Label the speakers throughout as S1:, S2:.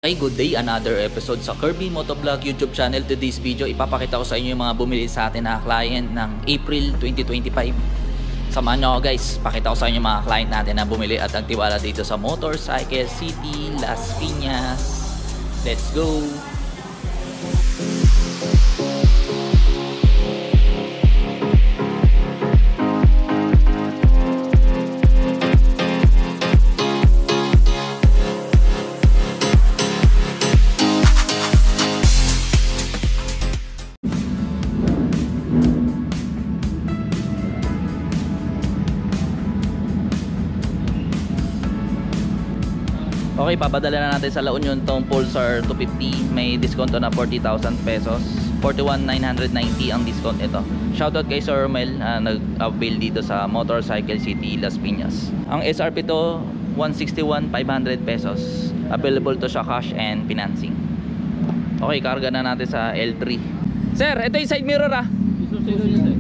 S1: Ay, good day, another episode sa Kirby Motovlog YouTube channel. Today's video, ipapakita ko sa inyo yung mga bumili sa atin na client ng April 2025. Samahan nyo ako guys, pakita ko sa inyo yung mga client natin na bumili at nagtiwala dito sa Motorcycle City, Las Piñas. Let's go! Okay, papadala na natin sa La Union tong Pulsar 250. May discount na 40,000 pesos. 41,990 ang discount ito. Shoutout kay Sir Romel, nag-avail dito sa Motorcycle City, Las Piñas. Ang SRP to 161,500 pesos. Available to siya cash and financing. Okay, karga na natin sa L3. Sir, ito yung side mirror ah.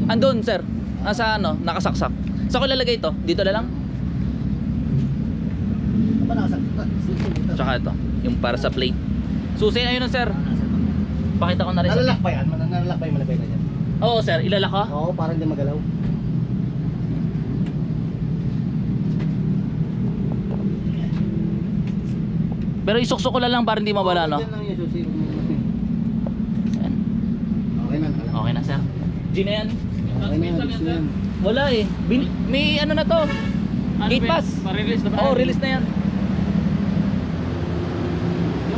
S1: Andun sir. Nasa ano, nakasaksak. Saan ko lalagay ito? Dito na lang? Tsaka ito, yung para sa plate. Susi na yun sir. Pakita ko na rin.
S2: Nalalakbay yan? Nalalakbay malabay na yan?
S1: Oo sir, ilalak ka?
S2: Oo, para hindi magalaw.
S1: Pero isuksok ko lang para hindi mawala, no?
S2: Okay na.
S1: Okay na sir. G na yan?
S2: Okay na yan.
S1: Wala eh. May ano na to? Gate pass.
S2: Pa-release na ba?
S1: Oo, release na yan.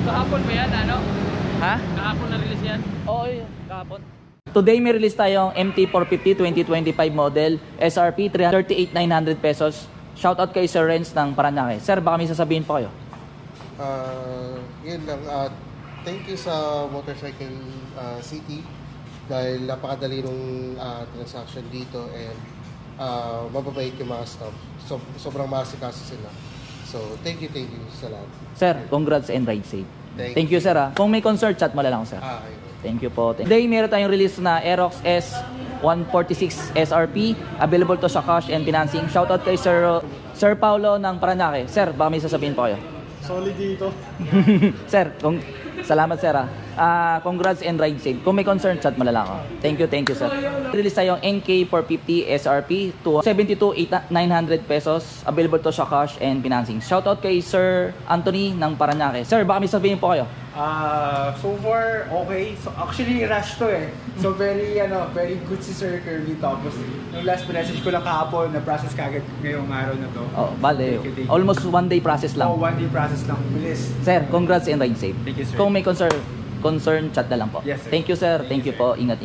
S3: Kahapon ba yan, ano?
S1: Ha?
S3: Kahapon na-release yan?
S1: Oo, kahapon. Today may release tayong MT450 2025 model, SRP 38,900 pesos. Shoutout kay Sir Renz ng Paranaque. Sir, baka may sasabihin po kayo.
S4: Yun lang. Thank you sa Motorcycle City dahil napakadali nung transaction dito and mababait yung mga staff. Sobrang maasikaso sila. So, thank you sa lahat.
S1: Sir, congrats and ride safe. Thank you sir ha. Kung may concert, chat mo lang sir.
S4: Okay.
S1: Thank you po. Today, meron tayong release na Aerox S146 SRP. Available to sa cash and financing. Shoutout kay Sir Paulo ng Paranaque. Sir, baka may sasabihin po kayo.
S2: Solid dito.
S1: Sir, salamat sir ha. Congrats and ride safe. Kung may concern, chat mo lang ako. Thank you sir. Release tayong NK450 SRP to 72,900 pesos. Available to sa cash and financing. Shoutout kay Sir Anthony ng Paranaque. Sir, baka may sabihin po kayo.
S5: So far, okay. So actually, rush to eh. So very good si Sir Kirby. Tapos, yung last message ko lang kahapon, na-process kagad ngayong araw na to.
S1: Oh, bale. Almost 1 day process lang.
S5: Oh, 1 day process lang. Bilis.
S1: Sir, congrats and ride safe.
S5: Thank you, sir.
S1: Kung may concern, chat na lang po.
S5: Yes, sir.
S1: Thank you sir. Thank you po. Ingat.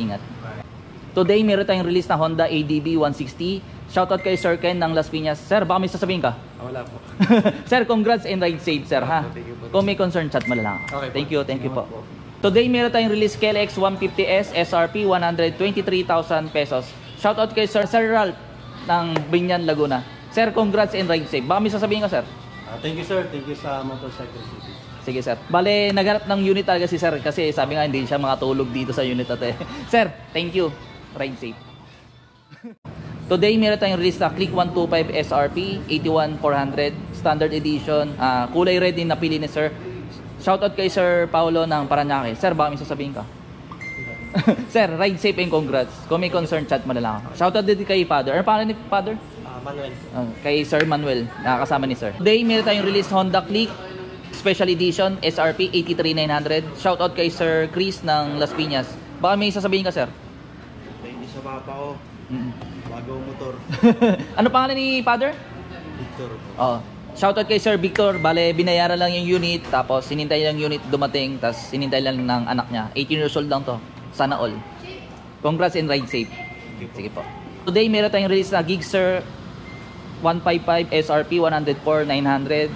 S1: Today, meron tayong release na Honda ADB 160. Shoutout kay Sir Ken ng Las Piñas. Sir, baka may sasabihin ka?
S5: Wala po.
S1: Sir, congrats and ride safe sir ha. Kung may concern, chat mo na lang.
S5: Okay,
S1: Thank you po. Today, meron tayong release KLX 150S SRP 123,000 pesos. Shoutout kay Sir Ralph ng Binyan, Laguna. Sir, congrats and ride safe. Baka may sasabihin ka sir?
S2: Thank you sir. Thank you sa Motorcycle City.
S1: Sige sir. Bale, naghanap ng unit talaga si sir kasi sabi nga hindi siya makatulog dito sa unit natin. Sir, thank you. Ride safe. Today, meron tayong release na Click 125 SRP 81,400 Standard Edition. Kulay red din napili ni sir. Shoutout kay Sir Paulo ng Paranaque. Sir, baka may sasabihin ka? Sir, ride safe and congrats. Kung may concern, chat mo na lang ako. Shoutout din kay Father. Ano pangalan ni Father?
S2: Manuel.
S1: Kay Sir Manuel, nakakasama ni sir. Today, meron tayong release Honda Click Special Edition SRP 83,900. Shoutout kay Sir Chris ng Las Piñas. Baka may sasabihin ka, sir?
S2: Thank you sa papa ko. Bagong motor.
S1: Ano pangalan ni Father?
S2: Victor.
S1: Oh. Shoutout kay Sir Victor. Bale, binayaran lang yung unit, tapos sinintay lang unit dumating, tapos sinintay lang ng anak niya. 18 years old lang to. Sana all. Congrats and ride safe. Sige po. Today, meron tayong release na Gigster 155 SRP 104,900.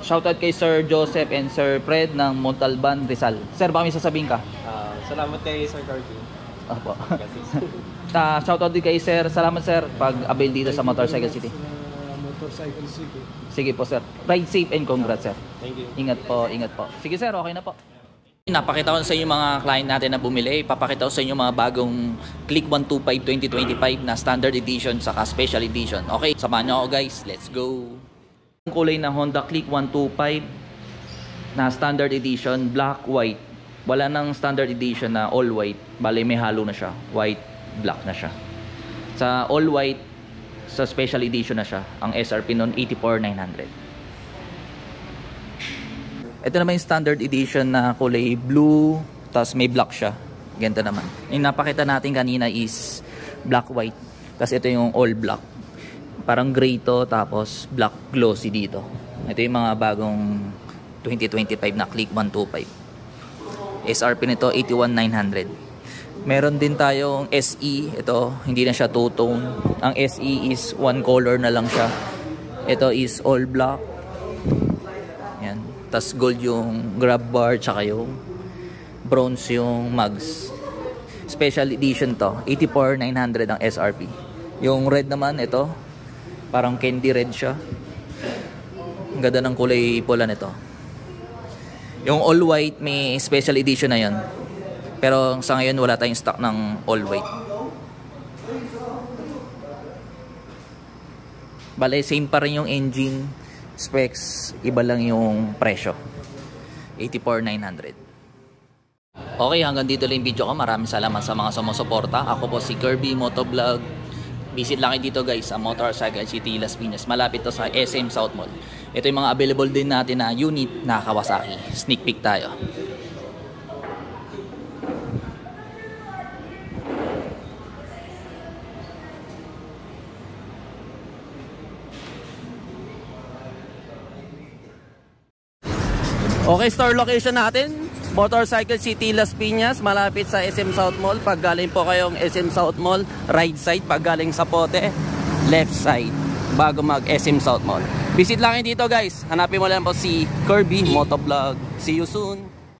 S1: Shoutout kay Sir Joseph and Sir Fred ng Montalban, Rizal. Sir, baka may sasabihin ka?
S3: Salamat kay Sir Carty.
S1: Opo. Shoutout din kay Sir. Salamat sir pag-avail dito sa Motorcycle City.
S2: Motorcycle City.
S1: Sige po sir. Ride safe and congrats sir.
S3: Thank you.
S1: Ingat po. Sige sir, okay na po. Napakita ko sa inyo mga client natin na bumili. Papakita ko sa inyo mga bagong Click 125 2025 na Standard Edition saka Special Edition. Okay, samahan nyo ako guys. Let's go. Kulay na Honda Click 125 na standard edition, black, white. Wala nang standard edition na all white. Bale, may halo na siya. White, black na siya. Sa all white, sa special edition na siya. Ang SRP nun, 84,900. Ito naman yung standard edition na kulay blue, tapos may black siya. Ganito naman. Yung napakita natin kanina is black, white. Tapos ito yung all black. Parang gray to, tapos black glossy dito. Ito yung mga bagong 2025 na Click 125. SRP nito 81,900. Meron din tayong SE. Ito, hindi na siya two-tone. Ang SE is one color na lang siya. Ito is all black. Yan. Tas gold yung grab bar, tsaka yung bronze yung mugs. Special edition to. 84,900 ang SRP. Yung red naman, ito. Parang candy red siya. Ang ganda ng kulay pula nito. Yung all white, may special edition na yun. Pero sa ngayon, wala tayong stock ng all white. Bale, same pa rin yung engine specs. Iba lang yung presyo. 84,900. Okay, hanggang dito lang yung video ko. Maraming salamat sa mga sumusuporta. Ako po si Kirby Motovlog. Visit lang kayo dito guys sa Motorcycle City, Las Piñas. Malapit to sa SM South Mall. Ito yung mga available din natin na unit na Kawasaki. Sneak peek tayo. Okay, store location natin. Motorcycle City, Las Piñas, malapit sa SM South Mall. Pag galing po kayong SM South Mall, right side. Pag galing sa Pote, left side. Bago mag SM South Mall. Visit lang kayo dito guys. Hanapin mo lang po si Kirby Motovlog. See you soon.